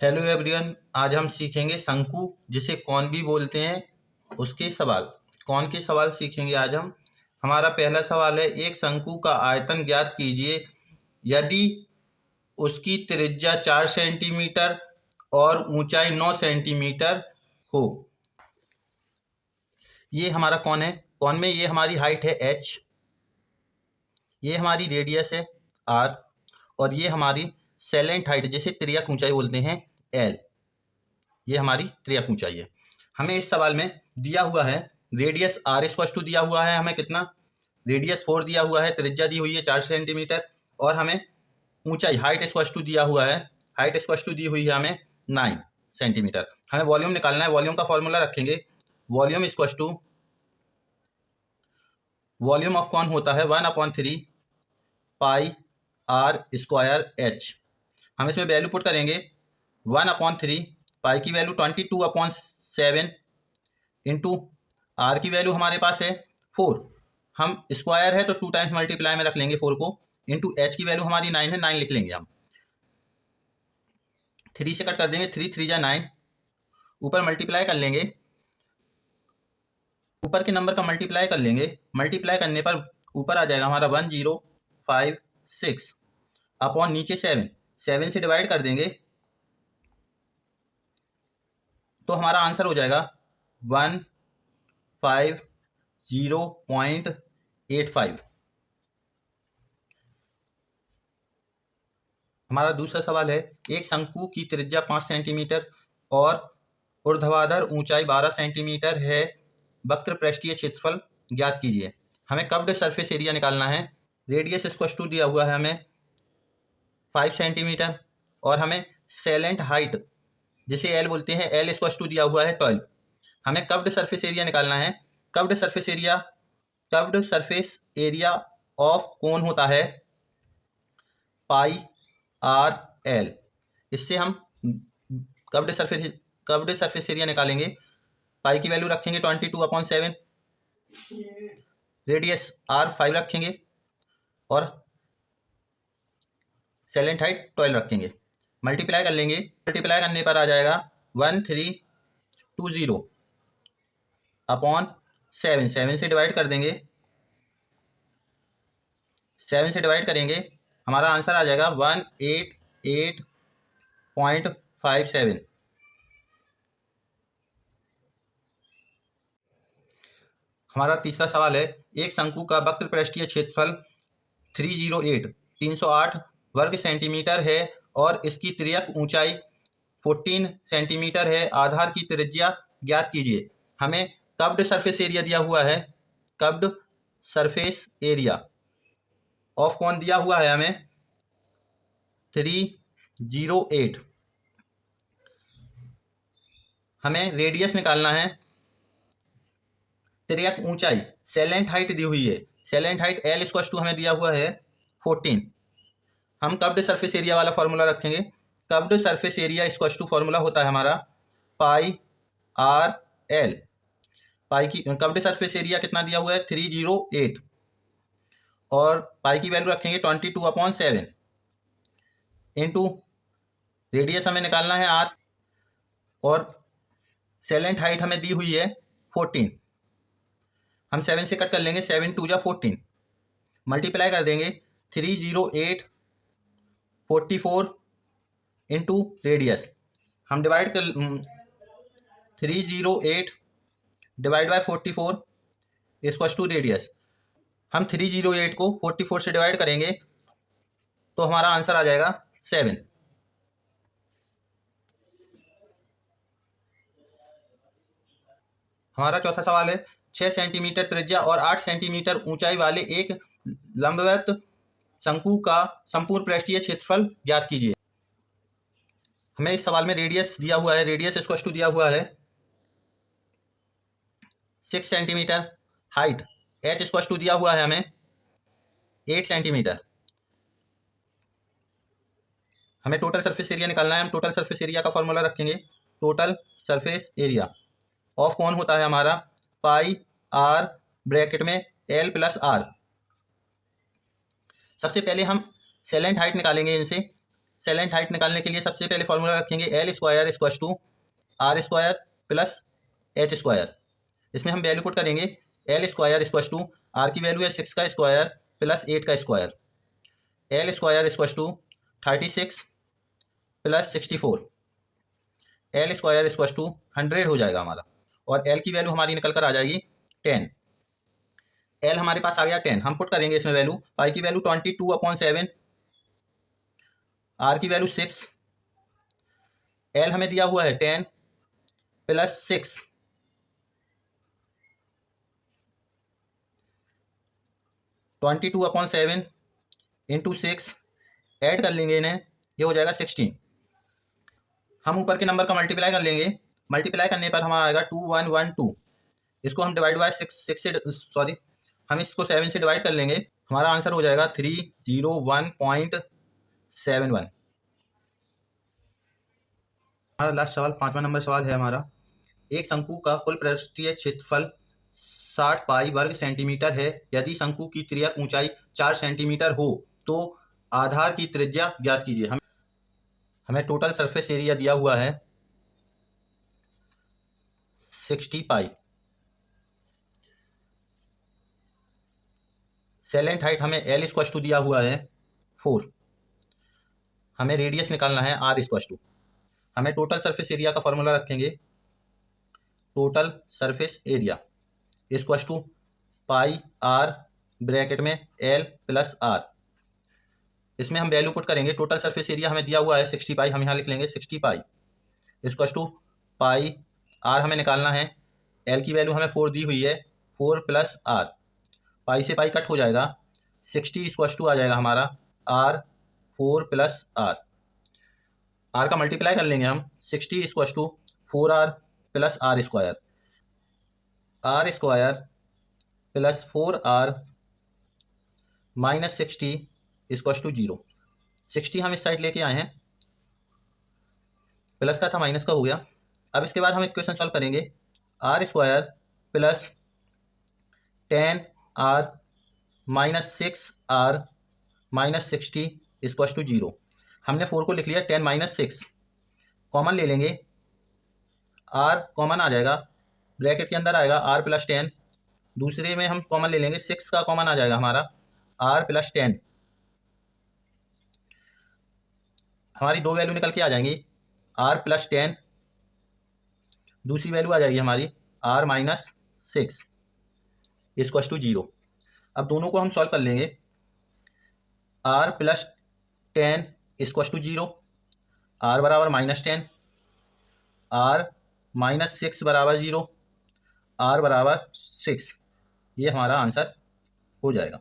Hello everyone, आज हम सीखेंगे शंकु जिसे कौन भी बोलते हैं उसके सवाल। कौन के सवाल सीखेंगे आज हम। हमारा पहला सवाल है, एक शंकु का आयतन ज्ञात कीजिए यदि उसकी त्रिज्या 4 सेंटीमीटर और ऊंचाई 9 सेंटीमीटर हो। ये हमारा कौन है। कौन में ये हमारी हाइट है h, ये हमारी रेडियस है r, और ये हमारी सेलेंट हाइट जिसे त्रियक ऊंचाई बोलते हैं l। ये हमारी त्रियक ऊंचाई है। हमें इस सवाल में दिया हुआ है रेडियस r स्क्वायर टू दिया हुआ है हमें कितना, रेडियस 4 दिया हुआ है, त्रिज्या दी हुई है 4 सेंटीमीटर, और हमें ऊंचाई हाइट स्क्वायर टू दिया हुआ है, हाइट स्क्वायर टू दी हुई है हमें 9 सेंटीमीटर। हमें वॉल्यूम निकालना है। वॉल्यूम का फॉर्मूला रखेंगे, volume square to volume of कौन होता है 1/3 पाई r स्क्वायर h। हम इसमें वैल्यू पुट करेंगे 1/3 पाई की वैल्यू 22/7 इंटू आर की वैल्यू हमारे पास है 4, हम स्क्वायर है तो 2 टाइम्स मल्टीप्लाई में रख लेंगे 4 को, इंटू एच की वैल्यू हमारी 9 है, 9 लिख लेंगे हम। 3 से कट कर देंगे, 3 3 जा 9, ऊपर मल्टीप्लाई कर लेंगे, ऊपर के नंबर का मल्टीप्लाई कर लेंगे। मल्टीप्लाई करने पर ऊपर आ जाएगा हमारा 1056 अपॉन नीचे 7, 7 से डिवाइड कर देंगे तो हमारा आंसर हो जाएगा 150.85। हमारा दूसरा सवाल है, एक शंकु की त्रिज्या 5 सेंटीमीटर और ऊर्ध्वाधर ऊंचाई 12 सेंटीमीटर है, वक्र पृष्ठीय क्षेत्रफल ज्ञात कीजिए। हमें कर्व्ड सरफेस एरिया निकालना है। रेडियस स्क्वायर टू दिया हुआ है हमें 5 सेंटीमीटर, और हमें सेलेंट हाइट जिसे एल बोलते हैं एल स्क्वायर टू दिया हुआ है 12। हमें कर्व्ड सरफेस एरिया निकालना है। Curved surface area of cone होता है पाई आर एल। इससे हम कर्व्ड सरफेस एरिया निकालेंगे। पाई की वैल्यू रखेंगे 22/7, रेडियस आर 5 रखेंगे, और सेलेंट हाइट 12 रखेंगे। मल्टीप्लाई कर लेंगे, मल्टीप्लाई करने पर आ जाएगा 1320 अपॉन 7, 7 से डिवाइड कर देंगे, 7 से डिवाइड करेंगे हमारा आंसर आ जाएगा 188.57। हमारा तीसरा सवाल है, एक शंकु का वक्र पृष्ठीय क्षेत्रफल 308 वर्ग सेंटीमीटर है और इसकी त्रियक ऊंचाई 14 सेंटीमीटर है। आधार की त्रिज्या ज्ञात कीजिए। हमें कर्व्ड सरफेस एरिया दिया हुआ है। कर्व्ड सरफेस एरिया ऑफ कौन दिया हुआ है हमें 308। हमें रेडियस निकालना है। त्रियक ऊंचाई सेलेंट हाइट दी हुई है, slant height L square to हमें दिया हुआ है 14। हम कर्व्ड सरफेस एरिया वाला फॉर्मूला रखेंगे। Curved surface area square to formula होता है हमारा पाई आर एल। पाई की कर्व्ड सरफेस एरिया कितना दिया हुआ है 308, और पाई की वैल्यू रखेंगे 22/7 इंटू रेडियस हमें निकालना है आर, और सेलेंट हाइट हमें दी हुई है 14। हम 7 से कट कर लेंगे, 7 2 जा 14, मल्टीप्लाई कर देंगे 308/44 इंटू रेडियस। हम डिवाइड कर 308 divide by 44 equals to radius. हम 308 को 44 से डिवाइड करेंगे तो हमारा आंसर आ जाएगा 7। हमारा चौथा सवाल है, 6 सेंटीमीटर त्रिज्या और 8 सेंटीमीटर ऊंचाई वाले एक लंबवत शंकु का संपूर्ण पृष्ठीय क्षेत्रफल ज्ञात कीजिए। हमें इस सवाल में रेडियस दिया हुआ है, रेडियस स्क्वायर टू दिया हुआ है 6 centimetre, height H square to दिया हुआ है हमें 8 सेंटीमीटर। हमें टोटल सरफेस एरिया निकालना है। हम टोटल सरफेस एरिया का फॉर्मूला रखेंगे। टोटल सरफेस एरिया ऑफ कौन होता है हमारा पाई आर ब्रैकेट में एल प्लस आर। सबसे पहले हम सेलेंट हाइट निकालेंगे इनसे। सेलेंट हाइट निकालने के लिए सबसे पहले फॉर्मूला रखेंगे L square equal to R square plus H square. इसमें हम वैल्यू पुट करेंगे L square equal to R की वैल्यू है 6 का स्क्वायर प्लस 8 का square, L square equal to 36 plus 64, L square equal to 100 हो जाएगा हमारा, और एल की वैल्यू हमारी निकल कर आ जाएगी 10। एल हमारे पास आ गया 10, हम पुट करेंगे इसमें वैल्यू, पाई की वैल्यू 22/7, आर की वैल्यू 6, एल हमें दिया हुआ है 10 प्लस 6, ट्वेंटी 2/7 इंटू 6, ऐड कर लेंगे इन्हें, ये हो जाएगा 16। हम ऊपर के नंबर का मल्टीप्लाई कर लेंगे, मल्टीप्लाई करने पर हमारा आएगा 2112। इसको हम डिवाइड बाय 6 से हम इसको 7 से डिवाइड कर लेंगे, हमारा आंसर हो जाएगा 301.71। हमारा लास्ट सवाल 5वां नंबर सवाल है हमारा, एक शंकु का कुल पृष्ठीय क्षेत्रफल 60 पाई वर्ग सेंटीमीटर है। यदि शंकु की तिर्यक ऊंचाई 4 सेंटीमीटर हो तो आधार की त्रिज्या ज्ञात कीजिए। हमें टोटल सरफेस एरिया दिया हुआ है 60 पाई। सेलेंट हाइट हमें एल इक्वल टू दिया हुआ है 4। हमें रेडियस निकालना है आर इक्वल टू। हमें टोटल सरफेस एरिया का फॉर्मूला रखेंगे, total surface area equal to pi R bracket में एल प्लस आर। इसमें हम वैल्यू पुट करेंगे, टोटल सरफेस एरिया हमें दिया हुआ है 60 पाई, हम यहाँ लिख लेंगे 60 pi equal to pi R हमें निकालना है, एल की वैल्यू हमें 4 दी हुई है, 4 प्लस आर, पाई से पाई कट हो जाएगा, 60 इक्वल टू आ जाएगा हमारा आर 4 प्लस आर। आर का मल्टीप्लाई कर लेंगे हम, 60 equal to 4r plus R square, R square plus 4r minus 60 equal to 0। 60 हम इस साइड लेके आए हैं, प्लस का था माइनस का हो गया। अब इसके बाद हम इक्वेशन सॉल्व करेंगे, R square plus 10r minus 6r minus 60 equal to 0। हमने 4 को लिख लिया, 10 माइनस 6 कॉमन ले लेंगे, r कॉमन आ जाएगा, ब्रैकेट के अंदर आएगा r प्लस 10, दूसरे में हम कॉमन ले लेंगे, 6 का कॉमन आ जाएगा हमारा r प्लस 10। हमारी दो वैल्यू निकल के आ जाएंगी, r प्लस 10, दूसरी वैल्यू आ जाएगी हमारी r माइनस 6 इक्वल टू 0। अब दोनों को हम सॉल्व कर लेंगे, r plus 10 equal to 0, r बराबर माइनस 10, r माइनस 6 बराबर 0, r बराबर 6, ये हमारा आंसर हो जाएगा।